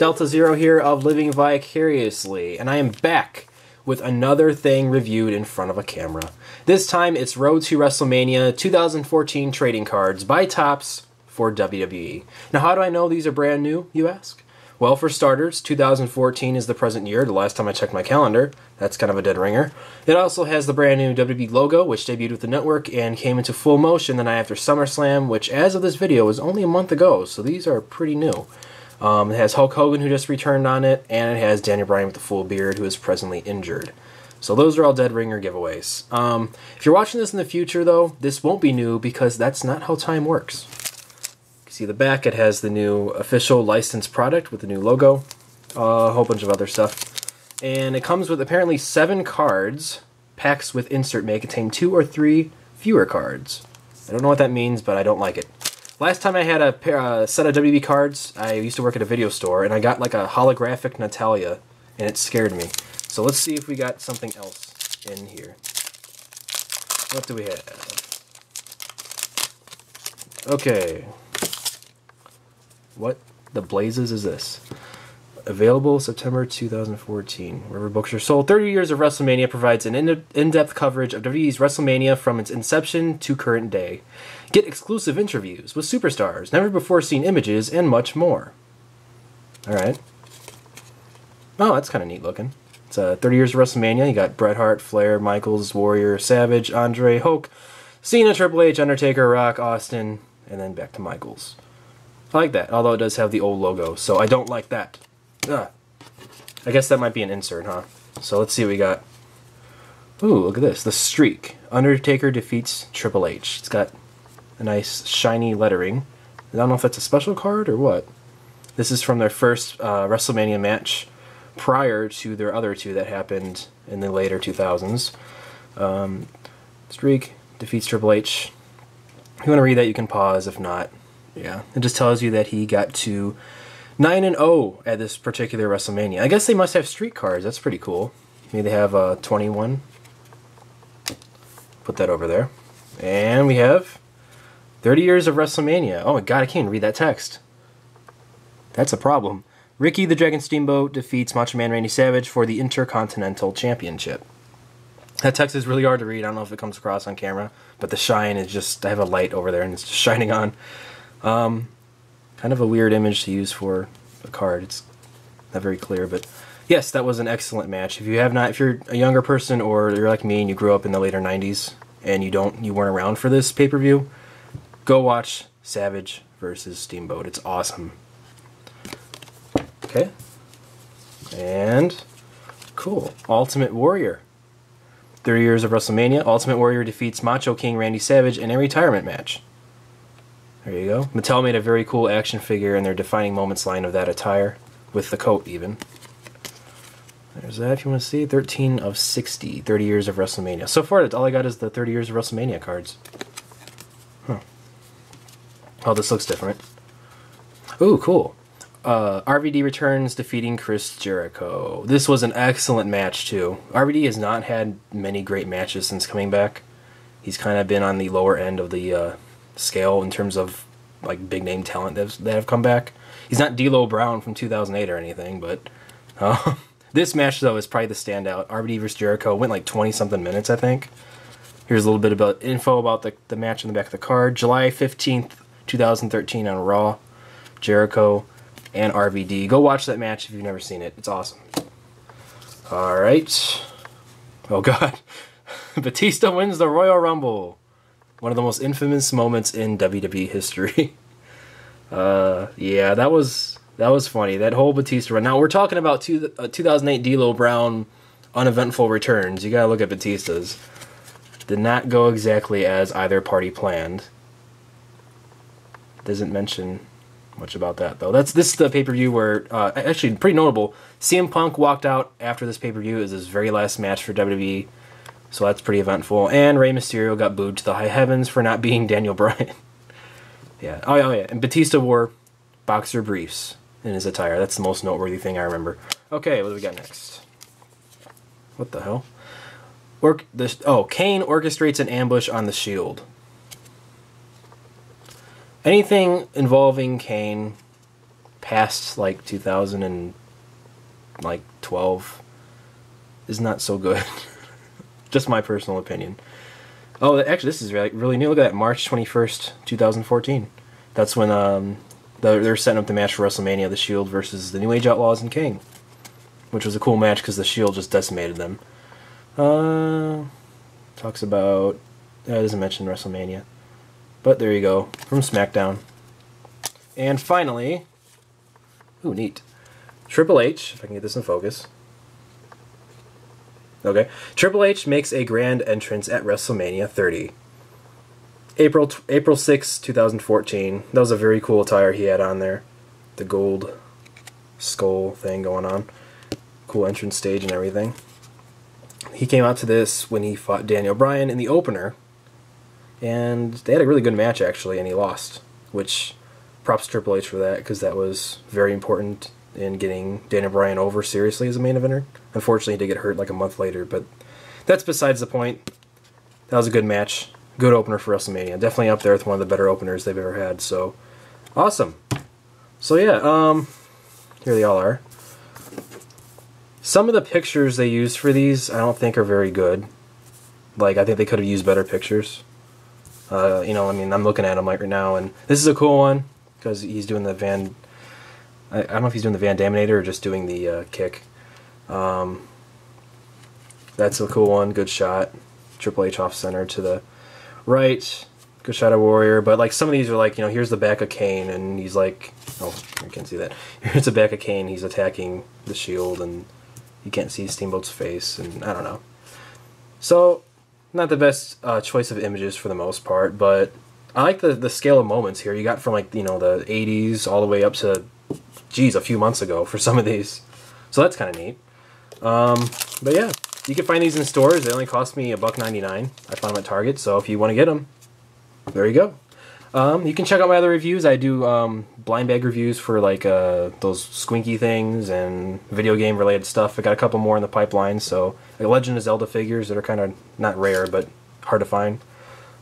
Delta Zero here of Living Vicariously, and I am back with another thing reviewed in front of a camera. This time it's Road to WrestleMania 2014 trading cards by Topps for WWE. Now how do I know these are brand new, you ask? Well, for starters, 2014 is the present year, the last time I checked my calendar. That's kind of a dead ringer. It also has the brand new WWE logo, which debuted with the network and came into full motion the night after SummerSlam, which as of this video was only a month ago, so these are pretty new. It has Hulk Hogan, who just returned on it, and it has Daniel Bryan with the full beard, who is presently injured. So those are all dead ringer giveaways. If you're watching this in the future, though, this won't be new because that's not how time works. See the back, it has the new official licensed product with the new logo, a whole bunch of other stuff. And it comes with apparently 7 cards. Packs with insert may contain 2 or 3 fewer cards. I don't know what that means, but I don't like it. Last time I had a set of WWE cards, I used to work at a video store, and I got like a holographic Natalia, and it scared me. So let's see if we got something else in here. What do we have? Okay. What the blazes is this? Available September 2014. Wherever books are sold. 30 Years of Wrestlemania provides an in-depth coverage of WWE's WrestleMania from its inception to current day. Get exclusive interviews with superstars, never before seen images, and much more. Alright. Oh, that's kind of neat looking. It's 30 Years of WrestleMania. You got Bret Hart, Flair, Michaels, Warrior, Savage, Andre, Hulk, Cena, Triple H, Undertaker, Rock, Austin, and then back to Michaels. I like that, although it does have the old logo, so I don't like that. Ugh. I guess that might be an insert, huh? So let's see what we got. Ooh, look at this. The Streak. Undertaker defeats Triple H. It's got a nice shiny lettering. I don't know if that's a special card or what. This is from their first WrestleMania match prior to their other two that happened in the later 2000s. Streak defeats Triple H. If you want to read that, you can pause. If not, yeah. It just tells you that he got to 9-0 at this particular WrestleMania. I guess they must have streak cards. That's pretty cool. Maybe they have 21. Put that over there. And we have 30 Years of WrestleMania. Oh my god, I can't even read that text. That's a problem. Ricky the Dragon Steamboat defeats Macho Man Randy Savage for the Intercontinental Championship. That text is really hard to read. I don't know if it comes across on camera, but the shine is just, I have a light over there and it's just shining on. Kind of a weird image to use for a card. It's not very clear, but yes, that was an excellent match. If you're a younger person or you're like me and you grew up in the later 90s and you weren't around for this pay-per-view, go watch Savage versus Steamboat. It's awesome. Okay. And cool. Ultimate Warrior. 30 Years of WrestleMania. Ultimate Warrior defeats Macho King Randy Savage in a retirement match. There you go. Mattel made a very cool action figure in their Defining Moments line of that attire, with the coat even. There's that if you want to see. 13 of 60, 30 Years of WrestleMania. So far, all I got is the 30 Years of WrestleMania cards. Huh. Oh, this looks different. Ooh, cool. RVD returns, defeating Chris Jericho. This was an excellent match, too. RVD has not had many great matches since coming back. He's kind of been on the lower end of the scale in terms of like big name talent that have come back. He's not D'Lo Brown from 2008 or anything, but this match though is probably the standout. RVD vs Jericho went like 20 something minutes, I think. Here's a little bit about info about the match on the back of the card. July 15th 2013 on Raw. Jericho and RVD. Go watch that match if you've never seen it. It's awesome. Alright. Oh god. Batista wins the Royal Rumble. One of the most infamous moments in WWE history. Yeah, that was funny. That whole Batista run. Now, we're talking about 2008 D'Lo Brown uneventful returns. You gotta look at Batista's. Did not go exactly as either party planned. Doesn't mention much about that, though. This is the pay-per-view where, actually, pretty notable, CM Punk walked out after this pay-per-view. It was his very last match for WWE. So that's pretty eventful. And Rey Mysterio got booed to the high heavens for not being Daniel Bryan. Yeah. Oh, yeah. And Batista wore boxer briefs in his attire. That's the most noteworthy thing I remember. Okay, what do we got next? What the hell? Kane orchestrates an ambush on the Shield. Anything involving Kane past like 2012 is not so good. Just my personal opinion. Oh, actually, this is really new. Look at that, March 21st, 2014. That's when they're setting up the match for WrestleMania, The Shield versus the New Age Outlaws and Kane, which was a cool match because the Shield just decimated them. Talks about... it doesn't mention WrestleMania. But there you go, from SmackDown. And finally... ooh, neat. Triple H, if I can get this in focus. Okay. Triple H makes a grand entrance at WrestleMania 30. April 6, 2014. That was a very cool attire he had on there. The gold skull thing going on. Cool entrance stage and everything. He came out to this when he fought Daniel Bryan in the opener. And they had a really good match, actually, and he lost. Which, props to Triple H for that, because that was very important in getting Daniel Bryan over seriously as a main eventer. Unfortunately, he did get hurt like a month later, but that's besides the point. That was a good match. Good opener for WrestleMania. Definitely up there with one of the better openers they've ever had, so awesome. So yeah, here they all are. Some of the pictures they used for these I don't think are very good. Like, I think they could have used better pictures. You know, I mean, I'm looking at them like right now, and this is a cool one, because he's doing the Van... I don't know if he's doing the Van Daminator or just doing the kick. That's a cool one. Good shot. Triple H off center to the right. Good shot of Warrior. But like some of these are like, you know, here's the back of Kane, and he's like, oh, you can't see that. Here's the back of Kane. He's attacking the Shield, and you can't see Steamboat's face, and I don't know. So, not the best choice of images for the most part, but I like the scale of moments here. You got from like, you know, the 80s all the way up to, geez, a few months ago for some of these. So that's kind of neat. But yeah, you can find these in stores. They only cost me $1.99. I found them at Target, so if you want to get them, there you go. You can check out my other reviews. I do blind bag reviews for like those squinky things and video game related stuff. I got a couple more in the pipeline, so like Legend of Zelda figures that are kind of not rare but hard to find.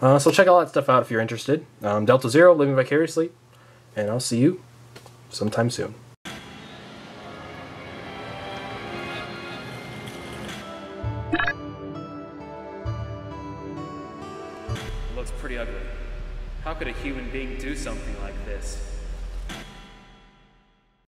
So check all that stuff out if you're interested. Delta Zero, Living Vicariously, and I'll see you sometime soon. Looks pretty ugly. How could a human being do something like this?